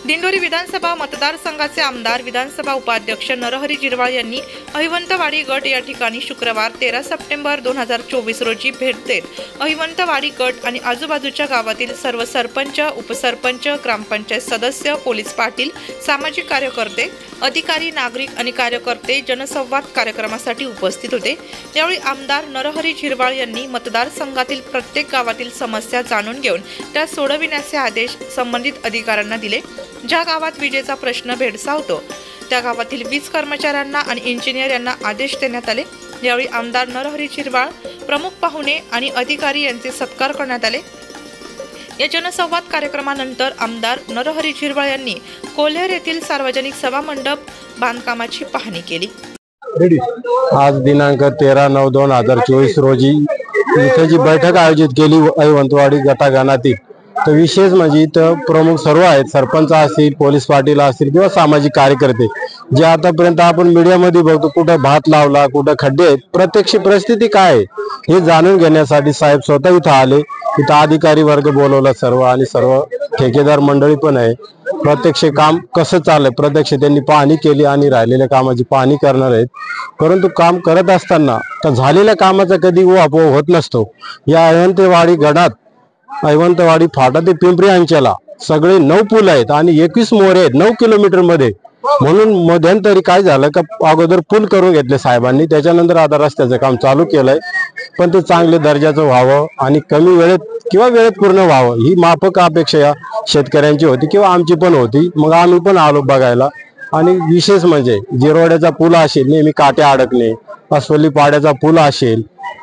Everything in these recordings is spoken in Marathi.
दिंडोरी विधानसभा मतदारसंघाचे आमदार विधानसभा उपाध्यक्ष नरहरी झिरवाळ यांनी अहिवंतवाडी गट या ठिकाणी शुक्रवार 13 सप्टेंबर 2024 रोजी भेट देत अहिवंतवाडी गट आणि आजूबाजूच्या गावातील सर्व सरपंच, उपसरपंच, ग्रामपंचायत सदस्य, पोलीस पाटील, सामाजिक कार्यकर्ते, अधिकारी, नागरिक आणि कार्यकर्ते जनसंवाद कार्यक्रमासाठी उपस्थित होते। यावेळी आमदार नरहरी झिरवाळ यांनी मतदारसंघातील प्रत्येक गावातील समस्या जाणून घेऊन त्या सोडविण्याचे आदेश संबंधित अधिकाऱ्यांना दिले। ज्या गावात विजेचा प्रश्न भेडसावतो त्या गावातील वीज कर्मचाऱ्यांना आणि इंजिनियर यांना आदेश देण्यात आले। यावेळी आमदार नरहरी झिरवाळ, प्रमुख पाहुणे आणि अधिकारी यांचे सत्कार करण्यात आले। या जनसंवाद कार्यक्रमानंतर आमदार नरहरी झिरवाळ यांनी कोल्हेर येथील सार्वजनिक सभा मंडप बांधकामाची पाहणी केली। आज दिनांक 13/9/2024 रोजी इथे जी बैठक आयोजित केली अहिवंतवाडी गटागणातील, तर विशेष म्हणजे इथं प्रमुख सर्व आहेत, सरपंच असतील, पोलीस पाटील असतील किंवा सामाजिक कार्यकर्ते, जे आतापर्यंत आपण मीडियामध्ये बघतो कुठं भात लावला, कुठं खड्डे आहेत, प्रत्यक्ष परिस्थिती काय आहे हे जाणून घेण्यासाठी साहेब स्वतः इथं आले। इथं अधिकारी वर्ग बोलवला सर्व, आणि सर्व ठेकेदार मंडळी पण आहे। प्रत्यक्ष काम कसं चाललंय प्रत्यक्ष त्यांनी पाहणी केली आणि राहिलेल्या कामाची पाहणी करणार आहेत। परंतु काम करत असताना तर झालेल्या कामाचा कधी उहापोह होत नसतो। या अहिवंतवाडी गणात अहिवंतवाडी फाटा ते पिंपरी अंचला सगळे 9 पूल आहेत आणि 21 मोरे आहेत 9 किलोमीटर मध्ये। म्हणून मध्यंतरी काय झालं का अगोदर पूल करून घेतले साहेबांनी, त्याच्यानंतर आता रस्त्याचं काम चालू केलंय, पण ते चांगले दर्जाचं व्हावं आणि कमी वेळेत किंवा वेळेत पूर्ण व्हावं ही माफक अपेक्षा या शेतकऱ्यांची होती किंवा आमची पण होती। मग आम्ही पण आलो बघायला। आणि विशेष म्हणजे जिरवाड्याचा पूल असेल, नेहमी काट्या अडकणे, अस्वली पाड्याचा पूल असेल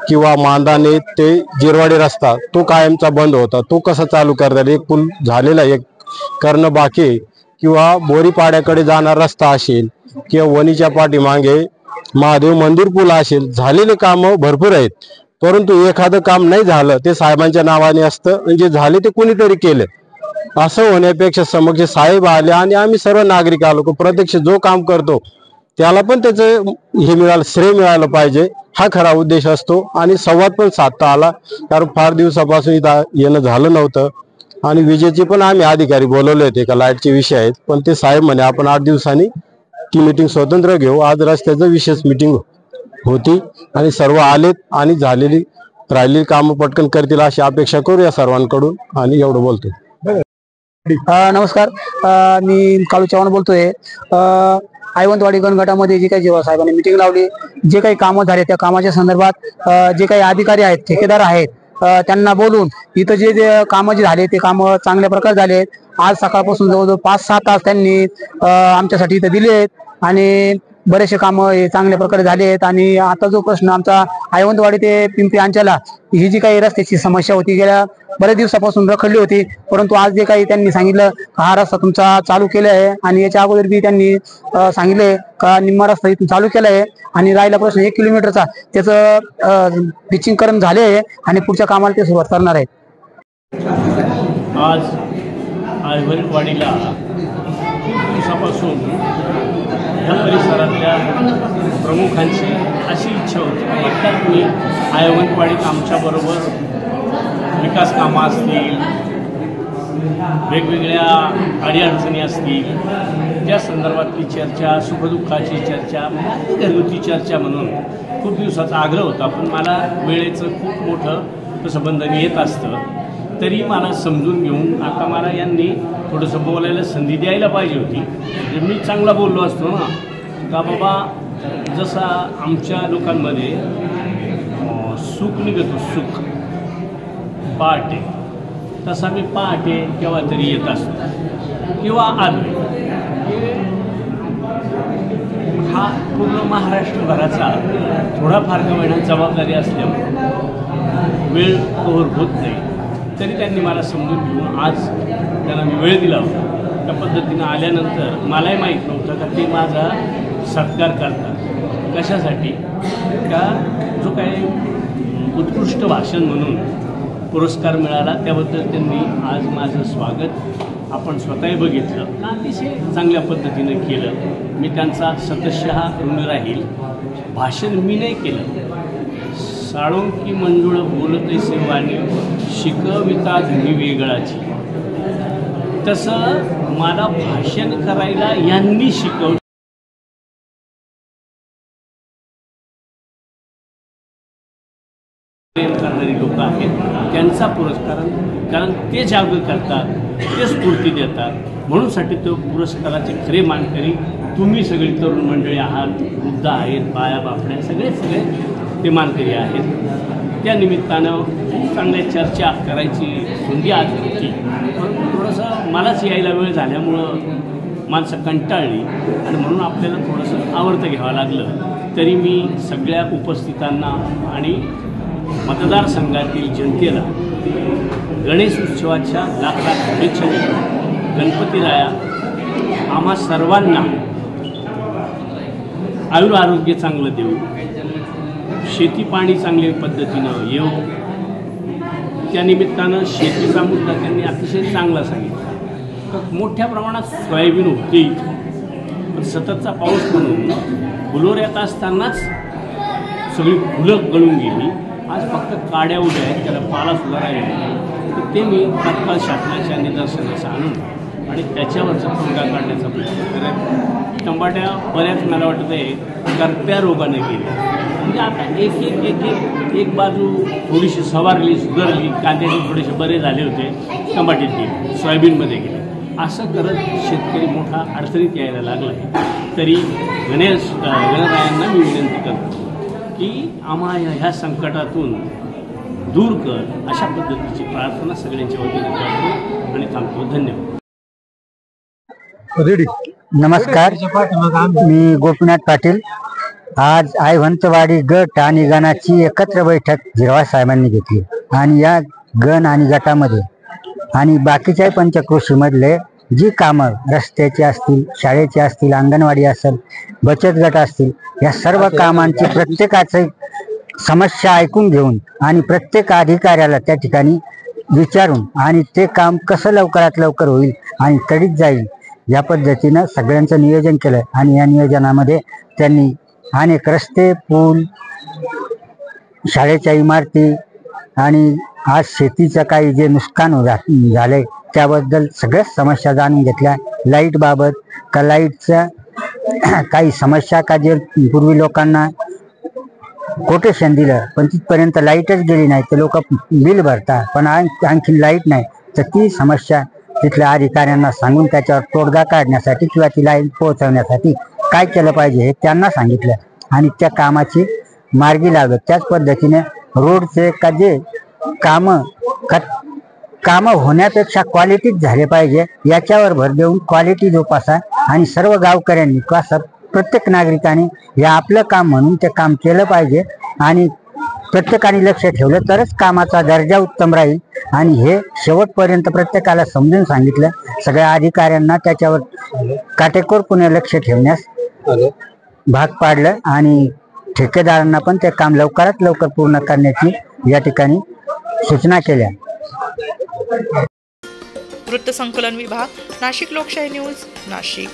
किंवा मांदाने ते जिरवाडी रस्ता तो कायमचा बंद होता, तो कसा चालू करतात, एक पूल झालेला एक करणं बाकी, किंवा बोरीपाड्याकडे जाणारा रस्ता असेल किंवा वणीच्या पाठीमागे महादेव मंदिर पूल असेल, झालेले काम भरपूर आहेत। परंतु एखादं काम नाही झालं ते साहेबांच्या नावाने असतं, म्हणजे झाले ते कुणीतरी केले असं होण्यापेक्षा समक्ष साहेब आले आणि आम्ही सर्व नागरिक आलो, प्रत्यक्ष जो काम करतो त्याला पण त्याचं हे मिळालं, श्रेय मिळालं पाहिजे, हा खरा उद्देश असतो। आणि संवाद पण साधता आला, कारण फार दिवसापासून इथं येणं झालं नव्हतं। आणि विजेचे पण आम्ही अधिकारी बोलवले होते का लाईटचे विषय आहेत, पण ते साहेब म्हणे आपण 8 दिवसांनी ती मीटिंग स्वतंत्र घेऊ। आज रस्त्याचं विशेष मीटिंग होती आणि सर्व आलेत आणि झालेली राहिलेली कामं पटकन करतील अशी अपेक्षा करूया सर्वांकडून। आणि एवढं बोलतो। नमस्कार, मी काळू चव्हाण बोलतोय। अहिवंतवाडी गणगटामध्ये जे काही जेव्हा साहेबांनी मीटिंग लावली, जे काही कामं झाले त्या कामाच्या संदर्भात जे काही अधिकारी आहेत, ठेकेदार आहेत, त्यांना बोलून इथं जे कामं जे झाले ते कामं चांगल्या प्रकारे झाले। आज सकाळपासून जवळजवळ 5-6 तास त्यांनी आमच्यासाठी इथं दिले आहेत आणि बरेचसे कामं हे चांगल्या प्रकारे झाले आहेत। आणि आता जो प्रश्न आमचा अहिवंतवाडी ते पिंपरी अंचला ही जी काही रस्त्याची समस्या होती, गेल्या बरेच दिवसापासून रखडली होती, परंतु आज जे काही त्यांनी सांगितलं हा रस्ता तुमचा चालू केला आहे, आणि याच्या अगोदर बी त्यांनी सांगितले का निम्मा रस्ता इथून चालू केला आहे आणि राहिला प्रश्न 1 किलोमीटरचा त्याचं पिचिंगकरण झाले आहे आणि पुढच्या कामाला ते सुरुवात करणार आहेत। आज अहिवंतवाडीला खूप दिवसापासून ह्या परिसरातल्या प्रमुखांची अशी इच्छा होती की एकदा तुम्ही अहिवंतवाडीत आमच्याबरोबर विकास कामं असतील, वेगवेगळ्या अडीअडचणी असतील, त्या संदर्भातली चर्चा, सुखदुःखाची चर्चा, घरगुती चर्चा म्हणून खूप दिवसाचा आग्रह होता। पण मला वेळेचं खूप मोठं तसं बंधन येत असतं, तरी मला समजून घेऊन आता मला यांनी थोडंसं बोलायला संधी द्यायला पाहिजे होती। मी चांगला बोललो असतो ना का बाबा, जसा आमच्या लोकांमध्ये सुख निघतो, सुख पहाटे, तसा मी पहाटे केव्हा तरी येत असतो किंवा आलो। हा पूर्ण महाराष्ट्रभराचा थोडाफार का होईना जबाबदारी असल्यामुळे वेळ कव्हर होत नाही, तरी त्यांनी मला समजून घेऊन आज त्यांना मी वेळ दिला होता। त्या पद्धतीनं आल्यानंतर मलाही माहीत नव्हतं का ते माझा सत्कार करतात कशासाठी, का जो काही उत्कृष्ट भाषण म्हणून पुरस्कार मिळाला त्याबद्दल त्यांनी आज माझं स्वागत आपण स्वतःही बघितलं का अतिशय चांगल्या पद्धतीनं केलं। मी त्यांचा सतशः ऋणी राहील। भाषण मी नाही केलं, साळुंकी मंजुळ बोलते सेवानी शिकविता धनी वेगळाची, तसं मला भाषण करायला यांनी शिकवलं. प्रेम करणारी लोक आहेत त्यांचा पुरस्कार, कारण ते जागृत करतात, ते स्फूर्ती देतात, म्हणूनसाठी तो पुरस्काराचे खरे मानकरी तुम्ही सगळी तरुण मंडळी आहात, वृद्ध आहेत, बाया बापड्या सगळे ते मानकरी आहेत. त्या निमित्तानं चांगल्या चर्चा करायची संधी आज होती, पण थोडंसं मलाच यायला वेळ झाल्यामुळं माणसं कंटाळली आणि म्हणून आपल्याला थोडंसं आवर्त घ्यावं लागलं. तरी मी सगळ्या उपस्थितांना आणि मतदारसंघातील जनतेला गणेश उत्सवाच्या लाख शुभेच्छा देतो. गणपतीराया आम्हा सर्वांना आयुर आरोग्य चांगलं देऊ, शेती पाणी चांगल्या पद्धतीनं येऊ. त्यानिमित्तानं शेतीचा मुद्दा त्यांनी अतिशय चांगला सांगितला. तर मोठ्या प्रमाणात सोयाबीन होते पण सततचा पाऊस म्हणून फुलोऱ्यात असतानाच सगळी फुलं गळून गेली. आज फक्त काड्या उभ्या आहेत, त्याला पालासुद्धा राहिला. तर ते मी तात्काळ शासनाच्या निदर्शनास आणून आणि त्याच्यावरचा तोडगा काढण्याचा प्रयत्न करेन. टमाट्या बऱ्याच मला वाटतं आहे करप्या रोगाने गेल्या, म्हणजे आता एक बाजू थोडीशी सवारली, सुधारली, कांद्याचे थोडेसे बरे झाले होते, टमाट्यात गेले, सोयाबीनमध्ये गेले. असं करत शेतकरी मोठा अडचणीत यायला लागला आहे. तरी गणरायांना मी विनंती करतो की आम्हाला ह्या संकटातून दूर कर, अशा पद्धतीची प्रार्थना सगळ्यांच्या वतीने करतो आणि थांबतो. धन्यवाद. नमस्कार, मी गोपीनाथ पाटील. आज आयवंतवाडी गट आणि गणाची एकत्र बैठक झिरवाळ साहेबांनी घेतली आणि या गण आणि गटामध्ये आणि बाकीच्या पंचक्रोशीमधले जी कामं रस्त्याची असतील, शाळेची असतील, अंगणवाडी असेल, बचत गट असतील, या सर्व कामांची प्रत्येकाची समस्या ऐकून घेऊन आणि प्रत्येक अधिकाऱ्याला त्या ठिकाणी विचारून आणि ते काम कसं लवकरात लवकर होईल आणि तडीत जाईल या पद्धतीनं सगळ्यांचं नियोजन केलं. आणि या नियोजनामध्ये त्यांनी अनेक रस्ते, पूल, शाळेच्या इमारती आणि आज शेतीचं काही जे नुकसान झाले त्याबद्दल सगळ्याच समस्या जाणून घेतल्या. लाईट बाबत का लाईटच्या काही समस्या का जे पूर्वी लोकांना कोटेशन दिलं पण तिथपर्यंत लाईटच गेली नाही, ते लोक बिल भरतात पण आणखी लाईट नाही, तर ती समस्या तिथल्या अधिकाऱ्यांना सांगून त्याच्यावर तोडगा काढण्यासाठी किंवा ती लाईट पोहोचवण्यासाठी काय केलं पाहिजे हे त्यांना सांगितलं आणि त्या कामाची मार्गी लागत. त्याच पद्धतीने रोडचे का जे कामं होण्यापेक्षा क्वालिटीच झाले पाहिजे याच्यावर भर देऊन क्वालिटी जोपासा आणि सर्व गावकऱ्यांनी किंवा प्रत्येक नागरिकांनी हे आपलं काम म्हणून ते काम केलं पाहिजे आणि प्रत्येकाने लक्ष ठेवलं तरच कामाचा दर्जा उत्तम राहील. आणि हे शेवटपर्यंत प्रत्येकाला समजून सांगितलं. सगळ्या अधिकाऱ्यांना त्याच्यावर काटेकोरपणे लक्ष ठेवण्यास भाग पाडलं आणि ठेकेदारांना पण ते काम लवकरात लवकर पूर्ण करण्याची या ठिकाणी सूचना केल्या. वृत्तसंकलन विभाग, नाशिक लोकशाही न्यूज, नाशिक.